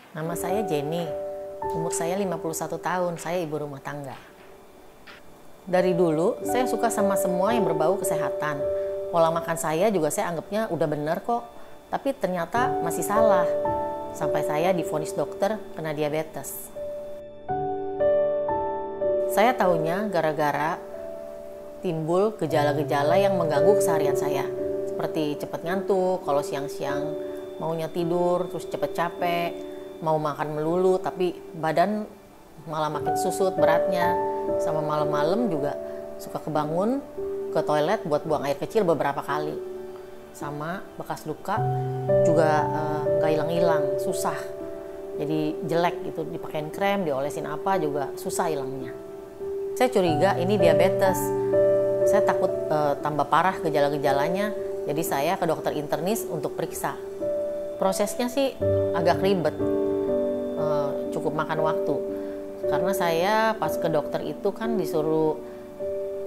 Nama saya Jenny, umur saya 51 tahun, saya ibu rumah tangga. Dari dulu, saya suka sama semua yang berbau kesehatan. Pola makan saya juga saya anggapnya udah bener kok, tapi ternyata masih salah. Sampai saya divonis dokter kena diabetes. Saya taunya gara-gara timbul gejala-gejala yang mengganggu keseharian saya. Seperti cepat ngantuk, kalau siang-siang maunya tidur, terus cepet capek, mau makan melulu tapi badan malah makin susut beratnya, sama malam-malam juga suka kebangun ke toilet buat buang air kecil beberapa kali, sama bekas luka juga nggak hilang-hilang, susah, jadi jelek gitu, dipakein krem, diolesin apa juga susah hilangnya. Saya curiga ini diabetes, saya takut tambah parah gejala-gejalanya, jadi saya ke dokter internis untuk periksa. Prosesnya sih agak ribet, cukup makan waktu. Karena saya pas ke dokter itu kan disuruh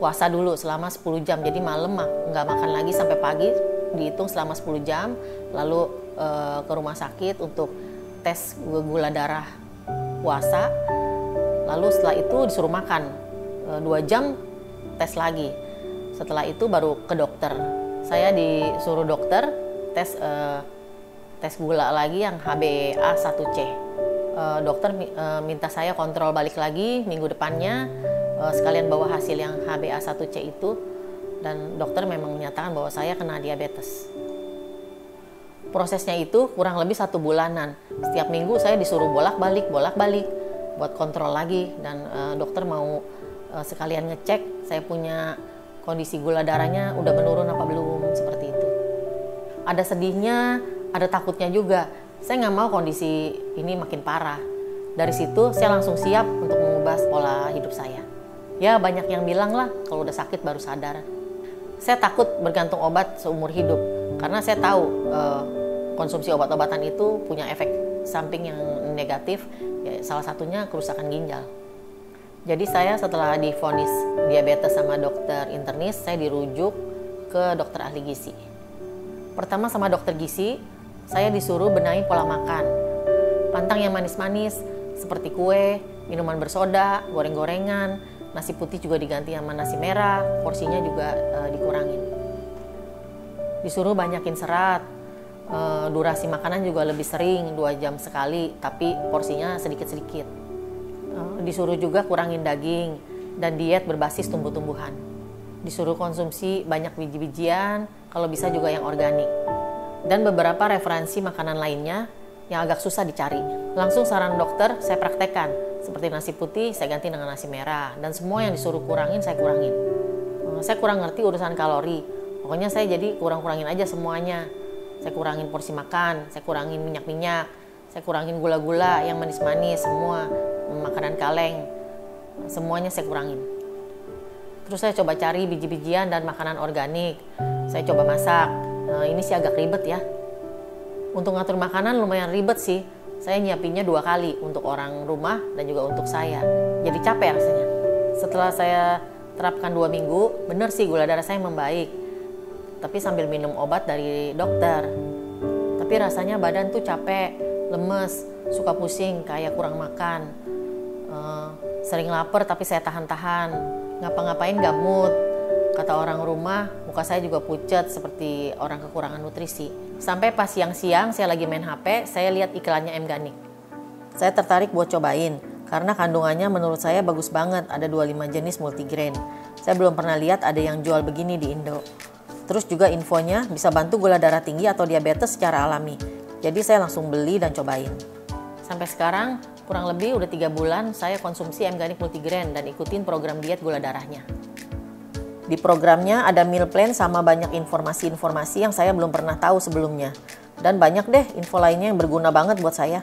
puasa dulu selama 10 jam. Jadi malam nggak makan lagi sampai pagi, dihitung selama 10 jam. Lalu ke rumah sakit untuk tes gula darah puasa. Lalu setelah itu disuruh makan 2 jam tes lagi. Setelah itu baru ke dokter. Saya disuruh dokter tes gula lagi yang HbA1c. Dokter minta saya kontrol balik lagi minggu depannya, sekalian bawa hasil yang HbA1c itu, dan dokter memang menyatakan bahwa saya kena diabetes. Prosesnya itu kurang lebih 1 bulanan. Setiap minggu saya disuruh bolak-balik buat kontrol lagi, dan dokter mau sekalian ngecek saya punya kondisi gula darahnya udah menurun apa belum, seperti itu. Ada sedihnya, ada takutnya juga. Saya nggak mau kondisi ini makin parah. Dari situ saya langsung siap untuk mengubah pola hidup saya. Ya banyak yang bilang lah kalau udah sakit baru sadar. Saya takut bergantung obat seumur hidup karena saya tahu konsumsi obat-obatan itu punya efek samping yang negatif. Ya, salah satunya kerusakan ginjal. Jadi saya setelah divonis diabetes sama dokter internis, saya dirujuk ke dokter ahli gizi. Pertama sama dokter gizi, saya disuruh benahi pola makan. Pantang yang manis-manis seperti kue, minuman bersoda, goreng-gorengan, nasi putih juga diganti sama nasi merah, porsinya juga dikurangin. Disuruh banyakin serat, durasi makanan juga lebih sering, 2 jam sekali, tapi porsinya sedikit-sedikit. Disuruh juga kurangin daging dan diet berbasis tumbuh-tumbuhan. Disuruh konsumsi banyak biji-bijian, kalau bisa juga yang organik. Dan beberapa referensi makanan lainnya yang agak susah dicari. Langsung saran dokter saya praktekkan, seperti nasi putih saya ganti dengan nasi merah, dan semua yang disuruh kurangin saya kurangin. Saya kurang ngerti urusan kalori, pokoknya saya jadi kurang-kurangin aja semuanya. Saya kurangin porsi makan, saya kurangin minyak-minyak, saya kurangin gula-gula yang manis-manis, semua makanan kaleng, semuanya saya kurangin. Terus saya coba cari biji-bijian dan makanan organik, saya coba masak. Ini sih agak ribet ya. Untuk ngatur makanan lumayan ribet sih. Saya nyiapinnya 2 kali untuk orang rumah dan juga untuk saya. Jadi capek rasanya. Setelah saya terapkan 2 minggu, bener sih gula darah saya membaik. Tapi sambil minum obat dari dokter. Tapi rasanya badan tuh capek, lemes, suka pusing, kayak kurang makan. Sering lapar tapi saya tahan-tahan. Ngapa-ngapain gak mood. Kata orang rumah, muka saya juga pucat seperti orang kekurangan nutrisi. Sampai pas siang-siang saya lagi main HP, saya lihat iklannya M-Ganik. Saya tertarik buat cobain, karena kandungannya menurut saya bagus banget, ada 25 jenis multigrain. Saya belum pernah lihat ada yang jual begini di Indo. Terus juga infonya bisa bantu gula darah tinggi atau diabetes secara alami. Jadi saya langsung beli dan cobain. Sampai sekarang, kurang lebih udah 3 bulan saya konsumsi M-Ganik multigrain dan ikutin program diet gula darahnya. Di programnya ada meal plan sama banyak informasi-informasi yang saya belum pernah tahu sebelumnya. Dan banyak deh info lainnya yang berguna banget buat saya.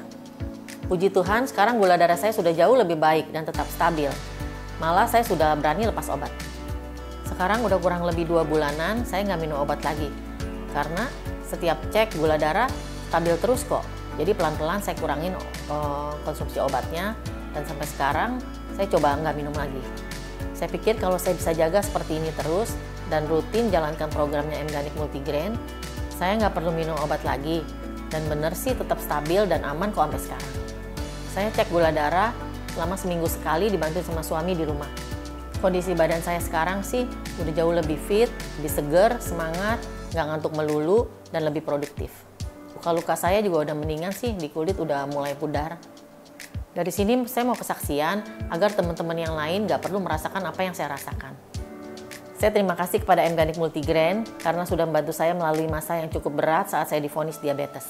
Puji Tuhan sekarang gula darah saya sudah jauh lebih baik dan tetap stabil. Malah saya sudah berani lepas obat. Sekarang udah kurang lebih 2 bulanan saya nggak minum obat lagi. Karena setiap cek gula darah stabil terus kok. Jadi pelan-pelan saya kurangin konsumsi obatnya. Dan sampai sekarang saya coba nggak minum lagi. Saya pikir kalau saya bisa jaga seperti ini terus dan rutin jalankan programnya M-Ganik multigrain, saya nggak perlu minum obat lagi. Dan bener sih tetap stabil dan aman kok sampai sekarang. Saya cek gula darah selama seminggu sekali dibantu sama suami di rumah. Kondisi badan saya sekarang sih udah jauh lebih fit, lebih seger, semangat, nggak ngantuk melulu, dan lebih produktif. Luka-luka saya juga udah mendingan sih, di kulit udah mulai pudar. Dari sini saya mau kesaksian agar teman-teman yang lain nggak perlu merasakan apa yang saya rasakan. Saya terima kasih kepada M-Ganik Multigrain karena sudah membantu saya melalui masa yang cukup berat saat saya divonis diabetes.